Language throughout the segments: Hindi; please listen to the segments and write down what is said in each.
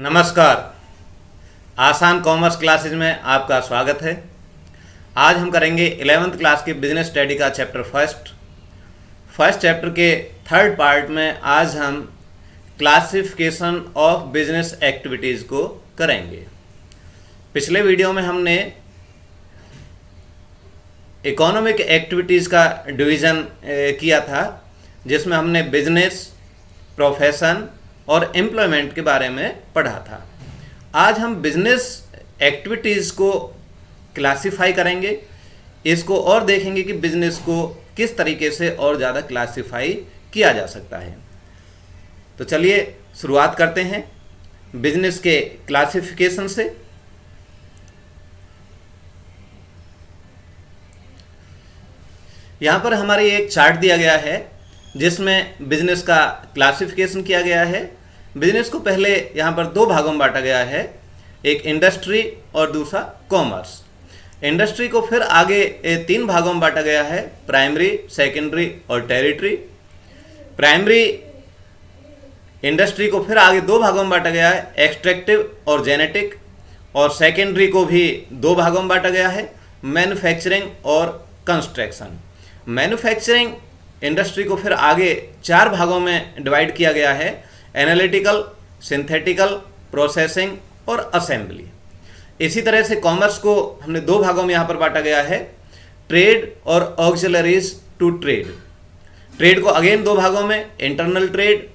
नमस्कार। आसान कॉमर्स क्लासेज में आपका स्वागत है। आज हम करेंगे 11th क्लास के बिजनेस स्टडी का चैप्टर फर्स्ट चैप्टर के थर्ड पार्ट में आज हम क्लासिफिकेशन ऑफ बिजनेस एक्टिविटीज़ को करेंगे। पिछले वीडियो में हमने इकोनॉमिक एक्टिविटीज़ का डिवीज़न किया था, जिसमें हमने बिजनेस, प्रोफेशन और एम्प्लॉयमेंट के बारे में पढ़ा था। आज हम बिजनेस एक्टिविटीज़ को क्लासिफाई करेंगे, इसको और देखेंगे कि बिजनेस को किस तरीके से और ज़्यादा क्लासिफाई किया जा सकता है। तो चलिए शुरुआत करते हैं बिजनेस के क्लासिफिकेशन से। यहाँ पर हमारे एक चार्ट दिया गया है जिसमें बिजनेस का क्लासिफिकेशन किया गया है। बिजनेस को पहले यहाँ पर दो भागों में बांटा गया है, एक इंडस्ट्री और दूसरा कॉमर्स। इंडस्ट्री को फिर आगे तीन भागों में बांटा गया है, प्राइमरी, सेकेंडरी और टेरिटरी। प्राइमरी इंडस्ट्री को फिर आगे दो भागों में बांटा गया है, एक्सट्रैक्टिव और जेनेटिक। और सेकेंडरी को भी दो भागों में बांटा गया है, मैन्युफैक्चरिंग और कंस्ट्रक्शन। मैन्युफैक्चरिंग इंडस्ट्री को फिर आगे चार भागों में डिवाइड किया गया है, एनालिटिकल, सिंथेटिकल, प्रोसेसिंग और असेंबली। इसी तरह से कॉमर्स को हमने दो भागों में यहाँ पर बांटा गया है, ट्रेड और ऑक्सिलरीज टू ट्रेड। ट्रेड को अगेन दो भागों में, इंटरनल ट्रेड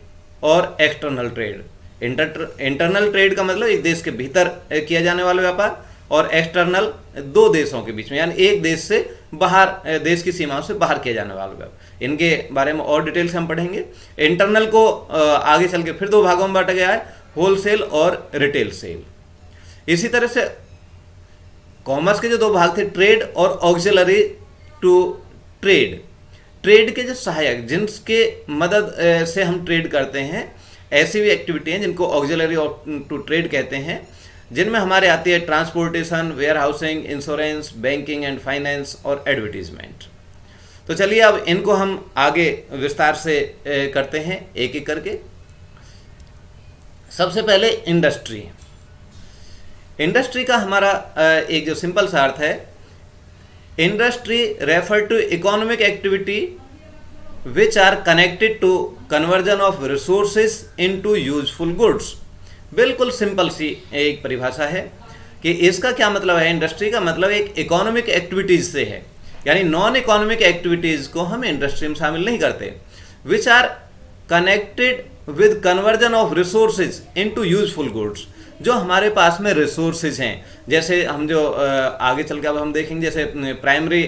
और एक्सटर्नल ट्रेड। इंटरनल ट्रेड का मतलब एक देश के भीतर किया जाने वाला व्यापार, और एक्सटर्नल दो देशों के बीच में, यानी एक देश से बाहर, देश की सीमाओं से बाहर किया जाने वाला व्यापार। इनके बारे में और डिटेल से हम पढ़ेंगे। इंटरनल को आगे चल के फिर दो भागों में बांटा गया है, होलसेल और रिटेल सेल। इसी तरह से कॉमर्स के जो दो भाग थे, ट्रेड और ऑक्सिलरी टू ट्रेड। ट्रेड के जो सहायक, जिनके मदद से हम ट्रेड करते हैं, ऐसी भी एक्टिविटी हैं जिनको ऑक्सिलरी टू ट्रेड कहते हैं, जिनमें हमारे आती है transportation, warehousing, insurance, banking and finance और एडवर्टीजमेंट। तो चलिए अब इनको हम आगे विस्तार से करते हैं एक एक करके। सबसे पहले इंडस्ट्री। इंडस्ट्री का हमारा एक जो सिंपल सा अर्थ है, industry refer to economic activity which are connected to conversion of resources into useful goods. बिल्कुल सिंपल सी एक परिभाषा है कि इसका क्या मतलब है। इंडस्ट्री का मतलब एक इकोनॉमिक एक्टिविटीज से है, यानी नॉन इकोनॉमिक एक्टिविटीज को हम इंडस्ट्री में शामिल नहीं करते। Which are connected with conversion of resources into useful goods. जो हमारे पास में रिसोर्सेज हैं, जैसे हम जो आगे चल के अब हम देखेंगे, जैसे प्राइमरी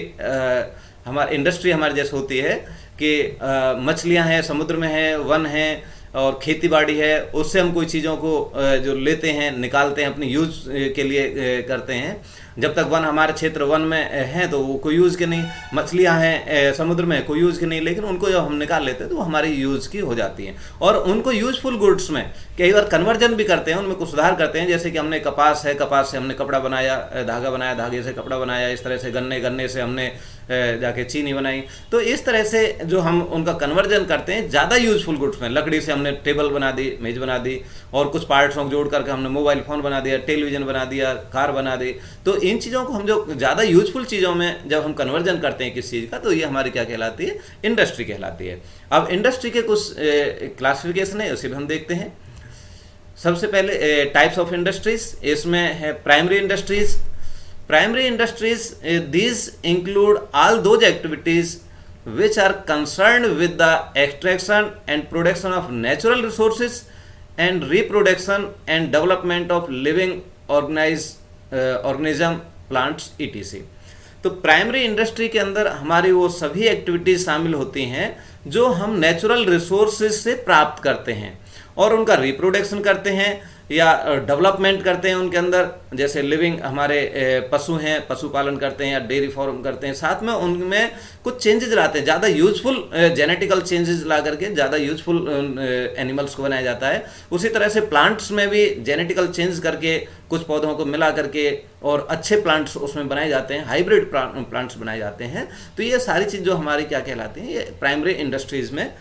हमारी इंडस्ट्री हमारी जैसे होती है कि मछलियां हैं, समुद्र में हैं, वन हैं और खेती बाड़ी है, उससे हम कोई चीज़ों को जो लेते हैं, निकालते हैं, अपने यूज के लिए करते हैं। जब तक वन हमारे क्षेत्र वन में है तो वो कोई यूज़ के नहीं। मछलियां हैं समुद्र में, कोई यूज़ के नहीं, लेकिन उनको जब हम निकाल लेते हैं तो वो हमारी यूज़ की हो जाती हैं। और उनको यूजफुल गुड्स में कई बार कन्वर्जन भी करते हैं, उनमें कुछ सुधार करते हैं। जैसे कि हमने कपास है, कपास से हमने कपड़ा बनाया, धागा बनाया, धागे से कपड़ा बनाया। इस तरह से गन्ने से हमने जाके चीनी बनाई। तो इस तरह से जो हम उनका कन्वर्जन करते हैं ज़्यादा यूजफुल गुड्स में, लकड़ी से हमने टेबल बना दी, मेज बना दी, और कुछ पार्ट्सों को जोड़ करके हमने मोबाइल फ़ोन बना दिया, टेलीविज़न बना दिया, कार बना दी। तो इन चीज़ों को हम जो ज़्यादा यूजफुल चीज़ों में जब हम कन्वर्जन करते हैं किस चीज़ का, तो ये हमारी क्या कहलाती है, इंडस्ट्री कहलाती है। अब इंडस्ट्री के कुछ क्लासिफिकेशन है, उसे भी हम देखते हैं। सबसे पहले टाइप्स ऑफ इंडस्ट्रीज, इसमें है primary industries. Primary industries, these include all those activities which are concerned with the extraction and production of natural resources and reproduction and development of living organism, plants, etc. तो प्राइमरी इंडस्ट्री के अंदर हमारी वो सभी एक्टिविटीज शामिल होती हैं जो हम नेचुरल रिसोर्सेज से प्राप्त करते हैं और उनका रिप्रोडक्शन करते हैं या डेवलपमेंट करते हैं उनके अंदर, जैसे लिविंग हमारे पशु हैं, पशुपालन करते हैं या डेयरी फार्म करते हैं, साथ में उनमें कुछ चेंजेस लाते हैं, ज़्यादा यूजफुल जेनेटिकल चेंजेस ला करके ज़्यादा यूजफुल एनिमल्स को बनाया जाता है। उसी तरह से प्लांट्स में भी जेनेटिकल चेंज करके कुछ पौधों को मिला करके और अच्छे प्लांट्स उसमें बनाए जाते हैं, हाइब्रिड प्लांट्स बनाए जाते हैं। तो ये सारी चीज़ जो हमारी क्या कहलाती हैं, ये प्राइमरी इंडस्ट्रीज़ में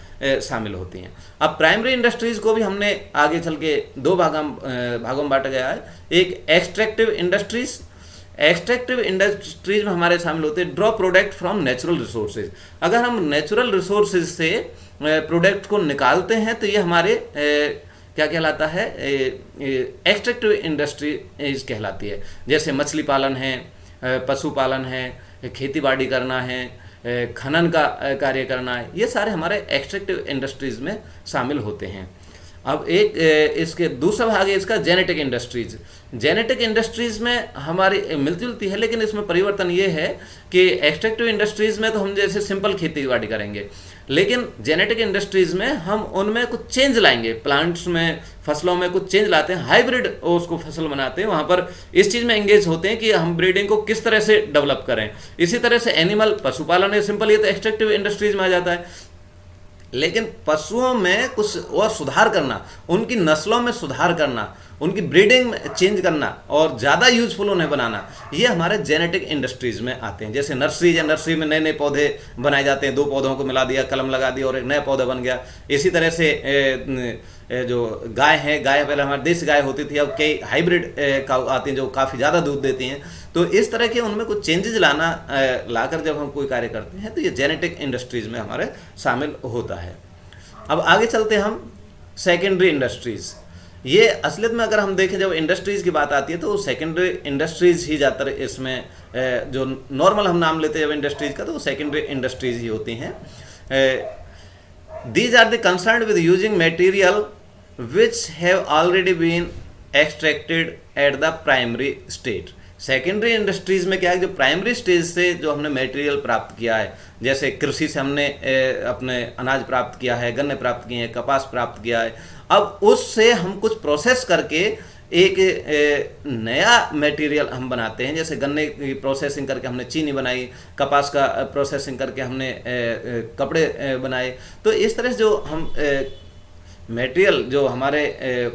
शामिल होती हैं। अब प्राइमरी इंडस्ट्रीज़ को भी हमने आगे चल के दो भागों में बांटा गया है। एक एक्सट्रैक्टिव इंडस्ट्रीज़, एक्सट्रैक्टिव इंडस्ट्रीज में हमारे शामिल होते हैं draw product from natural resources. अगर हम नेचुरल रिसोर्सेज से प्रोडक्ट को निकालते हैं तो ये हमारे क्या कहलाता है, एक्सट्रैक्टिव इंडस्ट्रीज कहलाती है। जैसे मछली पालन है, पशुपालन है, खेती बाड़ी करना है, खनन का कार्य करना है, ये सारे हमारे एक्सट्रैक्टिव इंडस्ट्रीज में शामिल होते हैं। अब एक इसके दूसरा भाग है इसका जेनेटिक इंडस्ट्रीज। जेनेटिक इंडस्ट्रीज में हमारी मिलती जुलती है, लेकिन इसमें परिवर्तन ये है कि एक्सट्रैक्टिव इंडस्ट्रीज में तो हम जैसे सिंपल खेती बाड़ी करेंगे, लेकिन जेनेटिक इंडस्ट्रीज में हम उनमें कुछ चेंज लाएंगे, प्लांट्स में, फसलों में कुछ चेंज लाते हैं, हाइब्रिड उसको फसल बनाते हैं। वहाँ पर इस चीज़ में एंगेज होते हैं कि हम ब्रीडिंग को किस तरह से डेवलप करें। इसी तरह से एनिमल पशुपालन है सिंपल, ये तो एक्सट्रैक्टिव इंडस्ट्रीज में आ जाता है। लेकिन पशुओं में कुछ और सुधार करना, उनकी नस्लों में सुधार करना, उनकी ब्रीडिंग में चेंज करना और ज़्यादा यूजफुल उन्हें बनाना, ये हमारे जेनेटिक इंडस्ट्रीज़ में आते हैं। जैसे नर्सरी है, नर्सरी में नए नए पौधे बनाए जाते हैं, दो पौधों को मिला दिया, कलम लगा दी और एक नया पौधा बन गया। इसी तरह से जो गाय है, गाय पहले हमारी देसी गाय होती थी, अब कई हाइब्रिड काऊ आती हैं जो काफ़ी ज़्यादा दूध देती हैं। तो इस तरह के उनमें कुछ चेंजेस लाकर जब हम कोई कार्य करते हैं तो ये जेनेटिक इंडस्ट्रीज़ में हमारे शामिल होता है। अब आगे चलते हैं हम सेकेंडरी इंडस्ट्रीज़। ये असलियत में अगर हम देखें, जब इंडस्ट्रीज़ की बात आती है तो सेकेंडरी इंडस्ट्रीज़ ही ज़्यादातर इसमें जो नॉर्मल हम नाम लेते हैं जब इंडस्ट्रीज़ का, तो वो सेकेंडरी इंडस्ट्रीज़ ही होती हैं। These are the concern with using material which have already been extracted at the primary stage. Secondary industries में क्या है, जो प्राइमरी स्टेज से जो हमने मटेरियल प्राप्त किया है, जैसे कृषि से हमने अपने अनाज प्राप्त किया है, गन्ने प्राप्त किए हैं, कपास प्राप्त किया है, अब उससे हम कुछ प्रोसेस करके एक नया मटेरियल हम बनाते हैं। जैसे गन्ने की प्रोसेसिंग करके हमने चीनी बनाई, कपास का प्रोसेसिंग करके हमने कपड़े बनाए। तो इस तरह से जो हम मटेरियल, जो हमारे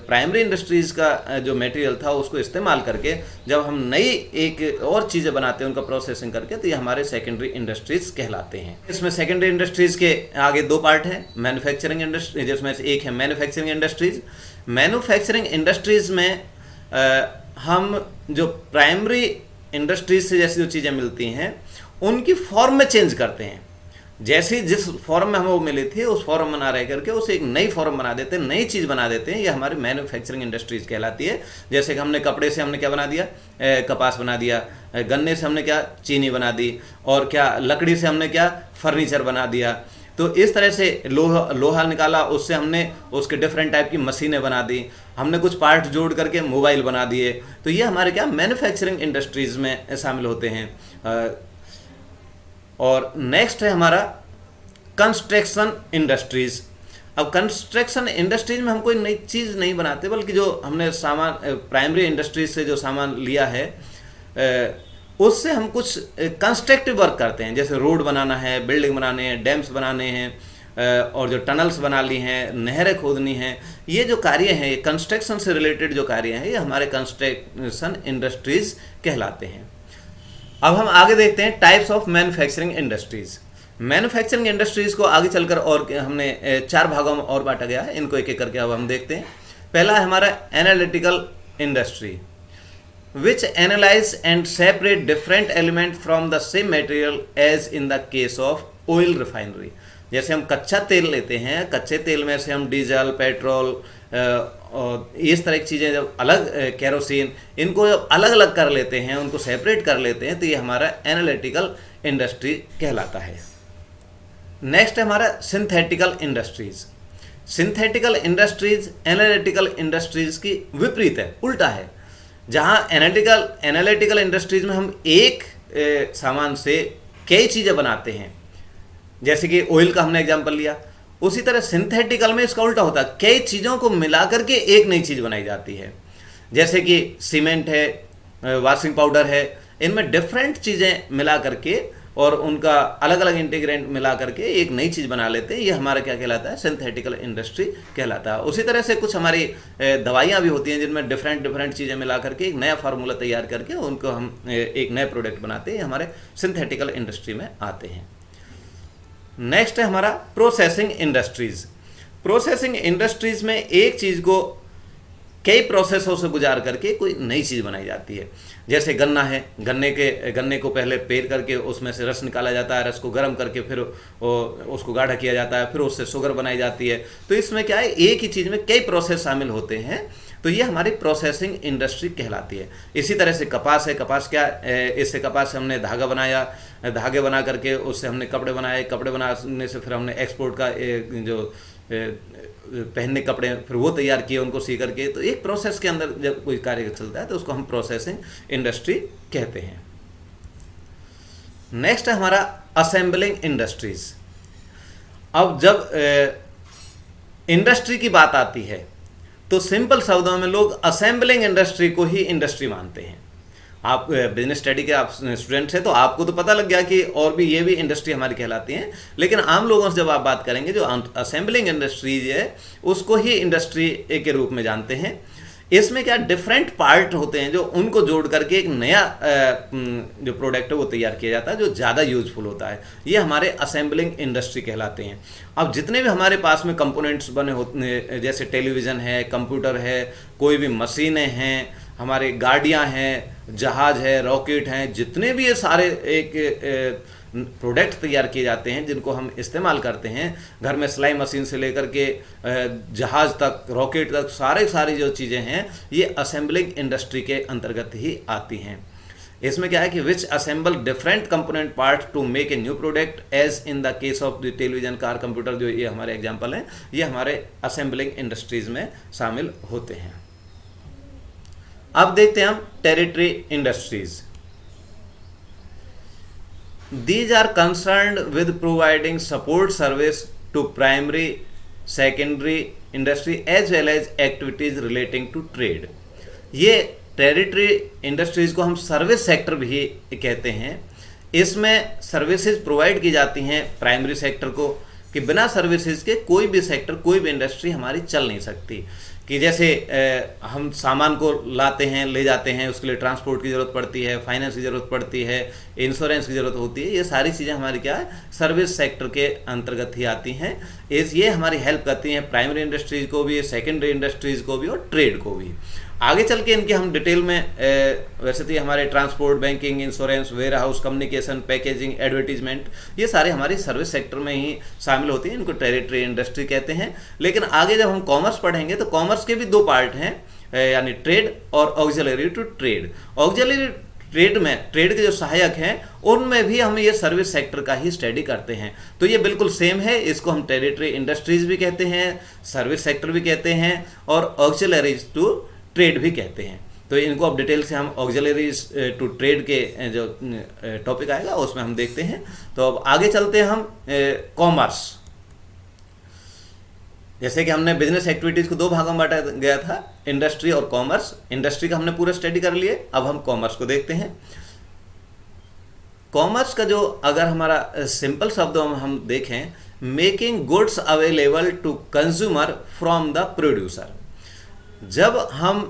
प्राइमरी इंडस्ट्रीज़ का जो मटेरियल था उसको इस्तेमाल करके जब हम नई एक और चीज़ें बनाते हैं उनका प्रोसेसिंग करके, तो ये हमारे सेकेंडरी इंडस्ट्रीज़ कहलाते हैं। इसमें सेकेंडरी इंडस्ट्रीज़ के आगे दो पार्ट हैं, मैन्युफैक्चरिंग इंडस्ट्री, जिसमें से एक है मैन्युफैक्चरिंग इंडस्ट्रीज़। मैन्युफैक्चरिंग इंडस्ट्रीज़ में हम जो प्राइमरी इंडस्ट्रीज से जैसी जो चीज़ें मिलती हैं उनकी फॉर्म में चेंज करते हैं। जैसे जिस फॉर्म में हमें वो मिली थी उस फॉर्म में ना रह करके उसे एक नई फॉर्म बना देते हैं, नई चीज़ बना देते हैं। ये हमारी मैन्युफैक्चरिंग इंडस्ट्रीज कहलाती है। जैसे कि हमने कपड़े से हमने क्या बना दिया, कपास बना दिया, गन्ने से हमने क्या, चीनी बना दी, और क्या लकड़ी से हमने क्या, फर्नीचर बना दिया। तो इस तरह से लोहा निकाला, उससे हमने उसके डिफरेंट टाइप की मशीनें बना दी, हमने कुछ पार्ट जोड़ करके मोबाइल बना दिए। तो ये हमारे क्या मैन्युफैक्चरिंग इंडस्ट्रीज में शामिल होते हैं। और नेक्स्ट है हमारा कंस्ट्रक्शन इंडस्ट्रीज। अब कंस्ट्रक्शन इंडस्ट्रीज में हम कोई नई चीज़ नहीं बनाते, बल्कि जो हमने सामान प्राइमरी इंडस्ट्रीज से जो सामान लिया है उससे हम कुछ कंस्ट्रक्टिव वर्क करते हैं। जैसे रोड बनाना है, बिल्डिंग बनाने हैं, डैम्स बनाने हैं, और जो टनल्स बना ली हैं, नहरें खोदनी हैं, ये जो कार्य हैं, ये कंस्ट्रक्शन से रिलेटेड जो कार्य हैं, ये हमारे कंस्ट्रक्शन इंडस्ट्रीज कहलाते हैं। अब हम आगे देखते हैं types of manufacturing industries. Manufacturing industries को आगे चलकर और हमने 4 भागों में और बांटा गया है, इनको एक एक करके अब हम देखते हैं। पहला है हमारा analytical industry, which analyse and separate different element from the same material as in the case of oil refinery. जैसे हम कच्चा तेल लेते हैं, कच्चे तेल में से हम डीजल, पेट्रोल और इस तरह की चीज़ें जब अलग, केरोसिन, इनको जब अलग अलग कर लेते हैं, उनको सेपरेट कर लेते हैं, तो ये हमारा एनालिटिकल इंडस्ट्री कहलाता है। नेक्स्ट है हमारा synthetical industries. Synthetical industries analytical industries की विपरीत है, उल्टा है। जहाँ एनालिटिकल इंडस्ट्रीज में हम एक सामान से कई चीज़ें बनाते हैं, जैसे कि ऑयल का हमने एग्जाम्पल लिया, उसी तरह सिंथेटिकल में इसका उल्टा होता है, कई चीज़ों को मिला करके एक नई चीज़ बनाई जाती है। जैसे कि सीमेंट है, वॉशिंग पाउडर है, इनमें डिफरेंट चीज़ें मिला करके और उनका अलग अलग इंटीग्रेंट मिला करके एक नई चीज़ बना लेते हैं। ये हमारा क्या कहलाता है? सिंथेटिकल इंडस्ट्री कहलाता है। उसी तरह से कुछ हमारी दवाइयाँ भी होती हैं जिनमें डिफरेंट चीज़ें मिला करके एक नया फार्मूला तैयार करके उनको हम एक नए प्रोडक्ट बनाते हैं, हमारे सिंथेटिकल इंडस्ट्री में आते हैं। नेक्स्ट है हमारा प्रोसेसिंग इंडस्ट्रीज़। प्रोसेसिंग इंडस्ट्रीज़ में एक चीज़ को कई प्रोसेसों से गुजार करके कोई नई चीज़ बनाई जाती है। जैसे गन्ना है, गन्ने को पहले पेर करके उसमें से रस निकाला जाता है, रस को गर्म करके फिर उसको गाढ़ा किया जाता है, फिर उससे शुगर बनाई जाती है। तो इसमें क्या है, एक ही चीज़ में कई प्रोसेस शामिल होते हैं, तो ये हमारी प्रोसेसिंग इंडस्ट्री कहलाती है। इसी तरह से कपास है, कपास क्या, इससे कपास से हमने धागा बनाया, धागे बना करके उससे हमने कपड़े बनाए, कपड़े बनाने से फिर हमने एक्सपोर्ट का जो पहनने कपड़े फिर वो तैयार किए उनको सी करके। तो एक प्रोसेस के अंदर जब कोई कार्य चलता है तो उसको हम प्रोसेसिंग इंडस्ट्री कहते हैं। नेक्स्ट है हमारा असेंबलिंग इंडस्ट्रीज। अब जब इंडस्ट्री की बात आती है तो सिंपल शब्दों में लोग असेंबलिंग इंडस्ट्री को ही इंडस्ट्री मानते हैं। आप बिजनेस स्टडी के आप स्टूडेंट्स हैं तो आपको तो पता लग गया कि और भी ये भी इंडस्ट्री हमारी कहलाती हैं, लेकिन आम लोगों से जब आप बात करेंगे जो असेंबलिंग इंडस्ट्रीज है उसको ही इंडस्ट्री के रूप में जानते हैं। इसमें क्या डिफरेंट पार्ट होते हैं जो उनको जोड़ करके एक नया जो प्रोडक्ट है वो तैयार किया जाता है जो ज़्यादा यूजफुल होता है। ये हमारे असेंबलिंग इंडस्ट्री कहलाते हैं। अब जितने भी हमारे पास में कंपोनेंट्स बने होते हैं, जैसे टेलीविज़न है, कंप्यूटर है, कोई भी मशीनें हैं, हमारे गाड़ियां हैं, जहाज है, रॉकेट हैं, जितने भी ये सारे एक प्रोडक्ट तैयार किए जाते हैं जिनको हम इस्तेमाल करते हैं घर में, सिलाई मशीन से लेकर के जहाज तक, रॉकेट तक, सारी जो चीज़ें हैं ये असेंबलिंग इंडस्ट्री के अंतर्गत ही आती हैं। इसमें क्या है कि which assemble different component part to make a new product as in the case of the television, car, computer, जो ये हमारे एग्जाम्पल हैं, ये हमारे असेंबलिंग इंडस्ट्रीज में शामिल होते हैं। अब देखते हैं हम territory industries. These are concerned with providing support service to primary, secondary industry as well as activities relating to trade। ये टेरिटरी इंडस्ट्रीज को हम सर्विस सेक्टर भी कहते हैं। इसमें सर्विसेज प्रोवाइड की जाती हैं प्राइमरी सेक्टर को, कि बिना सर्विसेज के कोई भी सेक्टर, कोई भी इंडस्ट्री हमारी चल नहीं सकती। कि जैसे हम सामान को लाते हैं, ले जाते हैं, उसके लिए ट्रांसपोर्ट की ज़रूरत पड़ती है, फाइनेंस की ज़रूरत पड़ती है, इंश्योरेंस की ज़रूरत होती है। ये सारी चीज़ें हमारी क्या है, सर्विस सेक्टर के अंतर्गत ही आती हैं। ये हमारी हेल्प करती हैं प्राइमरी इंडस्ट्रीज़ को भी, सेकेंडरी इंडस्ट्रीज़ को भी और ट्रेड को भी। आगे चल के इनके हम डिटेल में वैसे तो हमारे transport, banking, insurance, warehouse, communication, packaging, advertisement, ये सारे हमारी सर्विस सेक्टर में ही शामिल होती हैं। इनको टेरिटरी इंडस्ट्री कहते हैं। लेकिन आगे जब हम कॉमर्स पढ़ेंगे तो कॉमर्स के भी दो पार्ट हैं, यानी ट्रेड और auxiliary to trade. Auxiliary trade में ट्रेड के जो सहायक हैं उनमें भी हम ये सर्विस सेक्टर का ही स्टडी करते हैं। तो ये बिल्कुल सेम है। इसको हम टेरिटरी इंडस्ट्रीज भी कहते हैं, सर्विस सेक्टर भी कहते हैं और ऑक्सिलरीज टू ट्रेड भी कहते हैं। तो इनको अब डिटेल से हम ऑक्सिलरीज टू ट्रेड के जो टॉपिक आएगा उसमें हम देखते हैं। तो अब आगे चलते हैं हम कॉमर्स। जैसे कि हमने बिजनेस एक्टिविटीज़ को दो भागों में बांटा गया था, इंडस्ट्री और कॉमर्स। इंडस्ट्री का हमने पूरा स्टडी कर लिए, अब हम कॉमर्स को देखते हैं। कॉमर्स का जो अगर हमारा सिंपल शब्दों में हम देखें, making goods available to consumer from the producer. जब हम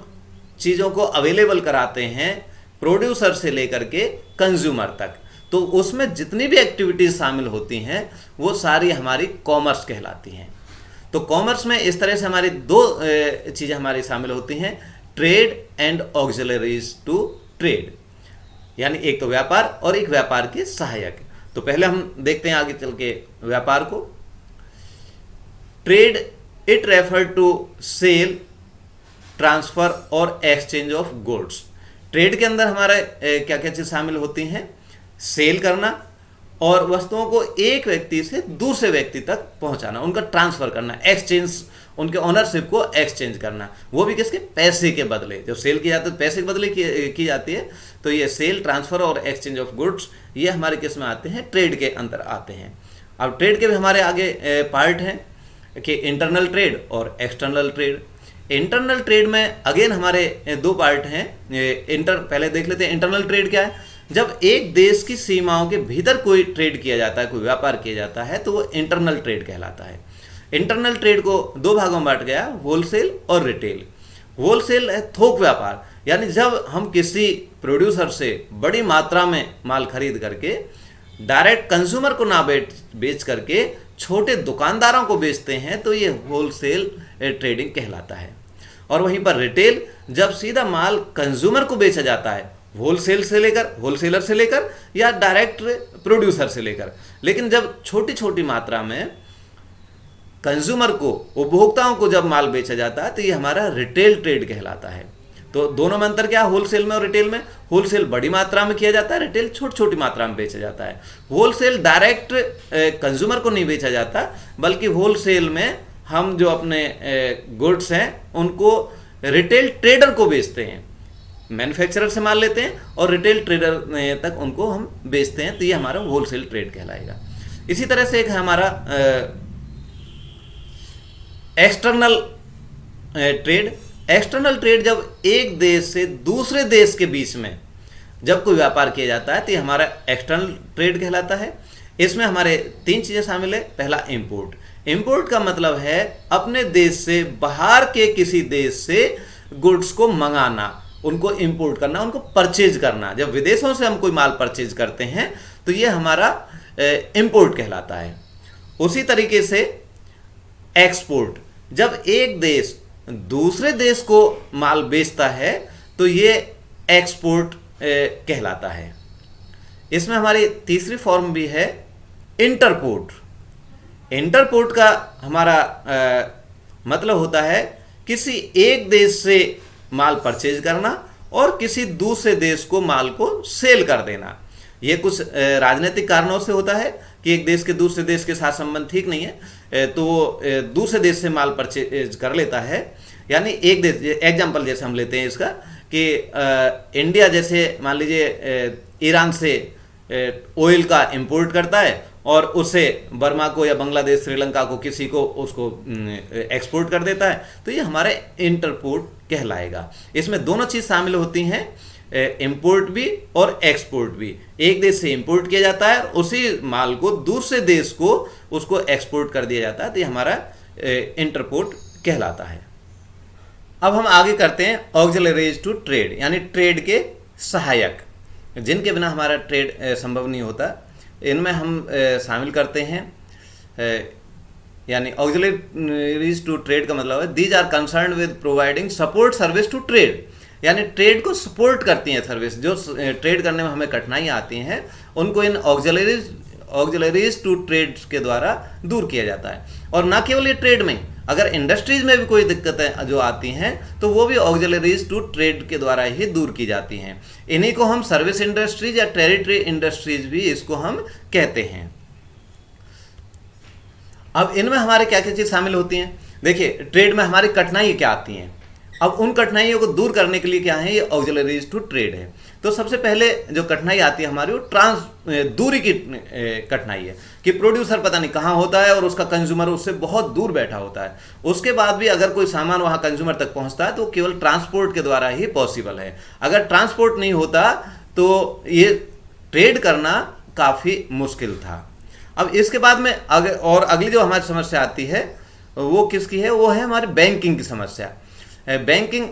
चीज़ों को अवेलेबल कराते हैं प्रोड्यूसर से लेकर के कंज्यूमर तक, तो उसमें जितनी भी एक्टिविटीज़ शामिल होती हैं वो सारी हमारी कॉमर्स कहलाती हैं। तो कॉमर्स में इस तरह से हमारी दो चीज़ें हमारी शामिल होती हैं, trade and auxiliaries to trade, यानी एक तो व्यापार और एक व्यापार के सहायक। तो पहले हम देखते हैं आगे चल के व्यापार को। Trade it refer to sale, transfer और एक्सचेंज ऑफ गुड्स। ट्रेड के अंदर हमारा क्या क्या चीज़ शामिल होती हैं, सेल करना और वस्तुओं को एक व्यक्ति से दूसरे व्यक्ति तक पहुंचाना, उनका ट्रांसफर करना, एक्सचेंज, उनके ओनरशिप को एक्सचेंज करना, वो भी किसके, पैसे के बदले। जब सेल की जाती है पैसे के बदले की जाती है। तो ये सेल, ट्रांसफर और एक्सचेंज ऑफ गुड्स ये हमारे किस में आते हैं, ट्रेड के अंदर आते हैं। अब ट्रेड के भी हमारे आगे पार्ट हैं कि इंटरनल ट्रेड और एक्सटर्नल ट्रेड। इंटरनल ट्रेड में अगेन हमारे दो पार्ट हैं। पहले देख लेते हैं इंटरनल ट्रेड क्या है। जब एक देश की सीमाओं के भीतर कोई ट्रेड किया जाता है, कोई व्यापार किया जाता है, तो वो इंटरनल ट्रेड कहलाता है। इंटरनल ट्रेड को दो भागों में बांट गया, होलसेल और रिटेल। होलसेल है थोक व्यापार, यानी जब हम किसी प्रोड्यूसर से बड़ी मात्रा में माल खरीद करके डायरेक्ट कंज्यूमर को ना बेच करके छोटे दुकानदारों को बेचते हैं, तो ये होलसेल ट्रेडिंग कहलाता है। और वहीं पर रिटेल, जब सीधा माल कंज्यूमर को बेचा जाता है, होलसेलर से लेकर या डायरेक्ट प्रोड्यूसर से लेकर, लेकिन जब छोटी छोटी मात्रा में कंज्यूमर को, उपभोक्ताओं को जब माल बेचा जाता है, तो ये हमारा रिटेल ट्रेड कहलाता है। तो दोनों में अंतर क्या है, होलसेल में और रिटेल में? होलसेल बड़ी मात्रा में किया जाता है, रिटेल छोटी छोटी मात्रा में बेचा जाता है। होलसेल डायरेक्ट कंज्यूमर को नहीं बेचा जाता, बल्कि होलसेल में हम जो अपने गुड्स हैं उनको रिटेल ट्रेडर को बेचते हैं। मैन्युफैक्चरर से माल लेते हैं और रिटेल ट्रेडर तक उनको हम बेचते हैं, तो ये हमारा होलसेल ट्रेड कहलाएगा। इसी तरह से एक है हमारा एक्सटर्नल ट्रेड। एक्सटर्नल ट्रेड जब एक देश से दूसरे देश के बीच में जब कोई व्यापार किया जाता है, तो ये हमारा एक्सटर्नल ट्रेड कहलाता है। इसमें हमारे तीन चीज़ें शामिल है। पहला इंपोर्ट। इंपोर्ट का मतलब है अपने देश से बाहर के किसी देश से गुड्स को मंगाना, उनको इंपोर्ट करना, उनको परचेज करना। जब विदेशों से हम कोई माल परचेज करते हैं, तो ये हमारा इंपोर्ट कहलाता है। उसी तरीके से एक्सपोर्ट, जब एक देश दूसरे देश को माल बेचता है, तो ये एक्सपोर्ट कहलाता है। इसमें हमारी तीसरी फॉर्म भी है इंटरपोर्ट। इंटरपोर्ट का हमारा मतलब होता है किसी एक देश से माल परचेज करना और किसी दूसरे देश को माल को सेल कर देना। ये कुछ राजनीतिक कारणों से होता है कि एक देश के दूसरे देश के साथ संबंध ठीक नहीं है, तो वो दूसरे देश से माल परचेज कर लेता है। यानी एक देश, एग्जाम्पल जैसे हम लेते हैं इसका कि इंडिया जैसे मान लीजिए ईरान से ऑयल का इंपोर्ट करता है और उसे बर्मा को या बांग्लादेश, श्रीलंका को, किसी को उसको एक्सपोर्ट कर देता है, तो ये हमारे इंटरपोर्ट कहलाएगा। इसमें दोनों चीज़ शामिल होती हैं, इंपोर्ट भी और एक्सपोर्ट भी। एक देश से इंपोर्ट किया जाता है और उसी माल को दूसरे देश को उसको एक्सपोर्ट कर दिया जाता है, तो ये हमारा इंटरपोर्ट कहलाता है। अब हम आगे करते हैं ऑक्सिलरीज टू ट्रेड, यानी ट्रेड के सहायक, जिनके बिना हमारा ट्रेड संभव नहीं होता। इनमें हम शामिल करते हैं, यानी ऑक्सिलरीज टू ट्रेड का मतलब है these are concern with providing support service to trade, यानी ट्रेड को सपोर्ट करती हैं सर्विस। जो ट्रेड करने में हमें कठिनाइयाँ आती हैं, उनको इन ऑक्सिलरीज टू ट्रेड के द्वारा दूर किया जाता है। और ना केवल ये ट्रेड में, अगर इंडस्ट्रीज में भी कोई दिक्कतें जो आती हैं, तो वो भी ऑक्सिलरीज टू ट्रेड के द्वारा ही दूर की जाती हैं। इन्हीं को हम सर्विस इंडस्ट्रीज या टेरिटरी इंडस्ट्रीज भी इसको हम कहते हैं। अब इनमें हमारे क्या क्या चीज़ शामिल होती हैं? देखिए, ट्रेड में हमारी कठिनाई क्या आती हैं। अब उन कठिनाइयों को दूर करने के लिए क्या है, ये ऑक्सिलरीज टू ट्रेड है। तो सबसे पहले जो कठिनाई आती है हमारी, वो दूरी की कठिनाई है कि प्रोड्यूसर पता नहीं कहाँ होता है और उसका कंज्यूमर उससे बहुत दूर बैठा होता है। उसके बाद भी अगर कोई सामान वहाँ कंज्यूमर तक पहुँचता है, तो केवल ट्रांसपोर्ट के द्वारा ही पॉसिबल है। अगर ट्रांसपोर्ट नहीं होता, तो ये ट्रेड करना काफ़ी मुश्किल था। अब इसके बाद में अगली जो हमारी समस्या आती है, वो किसकी है? वो है हमारी बैंकिंग की समस्या। बैंकिंग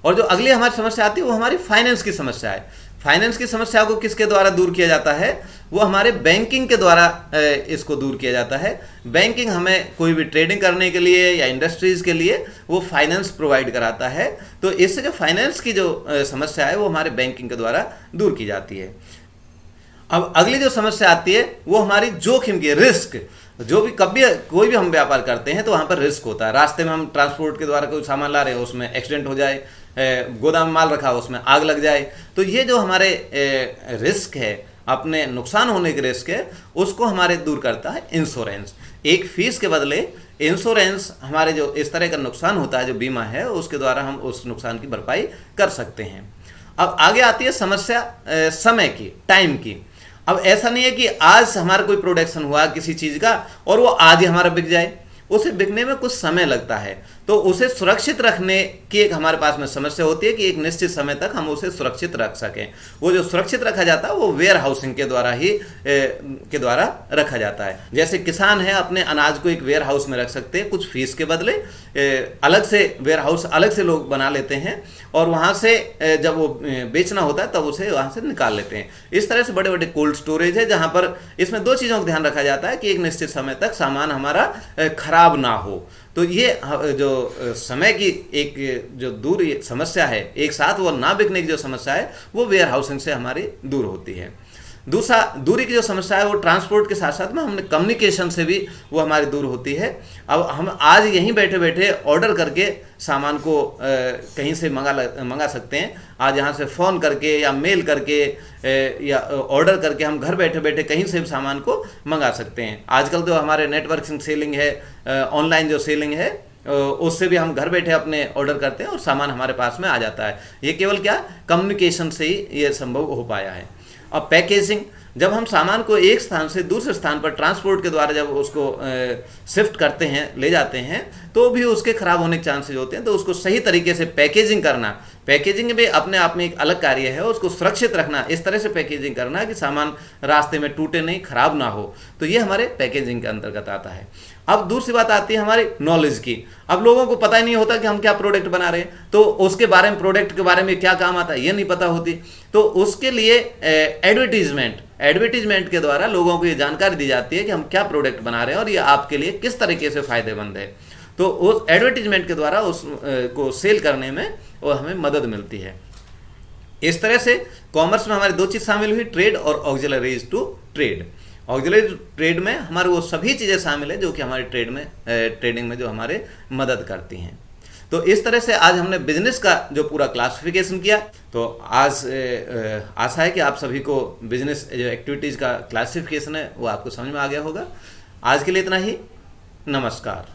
और जो अगली हमारी समस्या आती है, वो हमारी फाइनेंस की समस्या है। फाइनेंस की समस्या को किसके द्वारा दूर किया जाता है? वो हमारे बैंकिंग के द्वारा इसको दूर किया जाता है। बैंकिंग हमें कोई भी ट्रेडिंग करने के लिए या इंडस्ट्रीज के लिए वो फाइनेंस प्रोवाइड कराता है। तो इससे जो फाइनेंस की जो समस्या है, वो हमारे बैंकिंग के द्वारा दूर की जाती है। अब अगली जो समस्या आती है, वो हमारी जोखिम की, रिस्क। जो भी कभी कोई भी हम व्यापार करते हैं, तो वहाँ पर रिस्क होता है। रास्ते में हम ट्रांसपोर्ट के द्वारा कोई सामान ला रहे हैं, उसमें एक्सीडेंट हो जाए, गोदाम में माल रखा उसमें आग लग जाए, तो ये जो हमारे रिस्क है, अपने नुकसान होने के रिस्क है, उसको हमारे दूर करता है इंश्योरेंस। एक फीस के बदले इंश्योरेंस हमारे जो इस तरह का नुकसान होता है, जो बीमा है, उसके द्वारा हम उस नुकसान की भरपाई कर सकते हैं। अब आगे आती है समस्या समय की, टाइम की। अब ऐसा नहीं है कि आज हमारा कोई प्रोडक्शन हुआ किसी चीज़ का और वो आज ही हमारा बिक जाए। उसे बिकने में कुछ समय लगता है। तो उसे सुरक्षित रखने की एक हमारे पास में समस्या होती है कि एक निश्चित समय तक हम उसे सुरक्षित रख सकें। वो जो सुरक्षित रखा जाता है वो वेयर हाउसिंग के द्वारा ही के द्वारा रखा जाता है। जैसे किसान है अपने अनाज को एक वेयर हाउस में रख सकते हैं, कुछ फीस के बदले अलग से वेयर हाउस अलग से लोग बना लेते हैं और वहाँ से जब वो बेचना होता है तब उसे वहाँ से निकाल लेते हैं। इस तरह से बड़े बड़े कोल्ड स्टोरेज है जहाँ पर इसमें दो चीज़ों का ध्यान रखा जाता है कि एक निश्चित समय तक सामान हमारा खराब ना हो। तो ये जो समय की एक जो दूर समस्या है, एक साथ वो ना बिकने की जो समस्या है वो वेयर हाउसिंग से हमारी दूर होती है। दूसरा दूरी की जो समस्या है वो ट्रांसपोर्ट के साथ साथ में हमने कम्युनिकेशन से भी वो हमारी दूर होती है। अब हम आज यहीं बैठे बैठे ऑर्डर करके सामान को कहीं से मंगा सकते हैं। आज यहाँ से फ़ोन करके या मेल करके या ऑर्डर करके हम घर बैठे बैठे कहीं से भी सामान को मंगा सकते हैं। आजकल तो हमारे नेटवर्किंग सेलिंग है, ऑनलाइन जो सेलिंग है उससे भी हम घर बैठे अपने ऑर्डर करते हैं और सामान हमारे पास में आ जाता है। ये केवल क्या कम्युनिकेशन से ही ये संभव हो पाया है। अब पैकेजिंग, जब हम सामान को एक स्थान से दूसरे स्थान पर ट्रांसपोर्ट के द्वारा जब उसको शिफ्ट करते हैं, ले जाते हैं, तो भी उसके ख़राब होने के चांसेस होते हैं। तो उसको सही तरीके से पैकेजिंग करना, पैकेजिंग भी अपने आप में एक अलग कार्य है। उसको सुरक्षित रखना, इस तरह से पैकेजिंग करना कि सामान रास्ते में टूटे नहीं, खराब ना हो। तो ये हमारे पैकेजिंग के अंतर्गत आता है। अब दूसरी बात आती है हमारी नॉलेज की। अब लोगों को पता ही नहीं होता कि हम क्या प्रोडक्ट बना रहे हैं, तो उसके बारे में, प्रोडक्ट के बारे में क्या काम आता है ये नहीं पता होती। तो उसके लिए एडवर्टीजमेंट के द्वारा लोगों को ये जानकारी दी जाती है कि हम क्या प्रोडक्ट बना रहे हैं और ये आपके लिए किस तरीके से फ़ायदेमंद है। तो उस एडवर्टीजमेंट के द्वारा उस को सेल करने में वो हमें मदद मिलती है। इस तरह से कॉमर्स में हमारी दो चीज़ शामिल हुई, ट्रेड और auxiliaries to trade. Auxiliary trade में हमारे वो सभी चीज़ें शामिल है जो कि हमारे ट्रेडिंग में जो हमारे मदद करती हैं। तो इस तरह से आज हमने बिजनेस का जो पूरा क्लासिफिकेशन किया। तो आज आशा है कि आप सभी को बिजनेस जो एक्टिविटीज़ का क्लासिफिकेशन है वो आपको समझ में आ गया होगा। आज के लिए इतना ही। नमस्कार।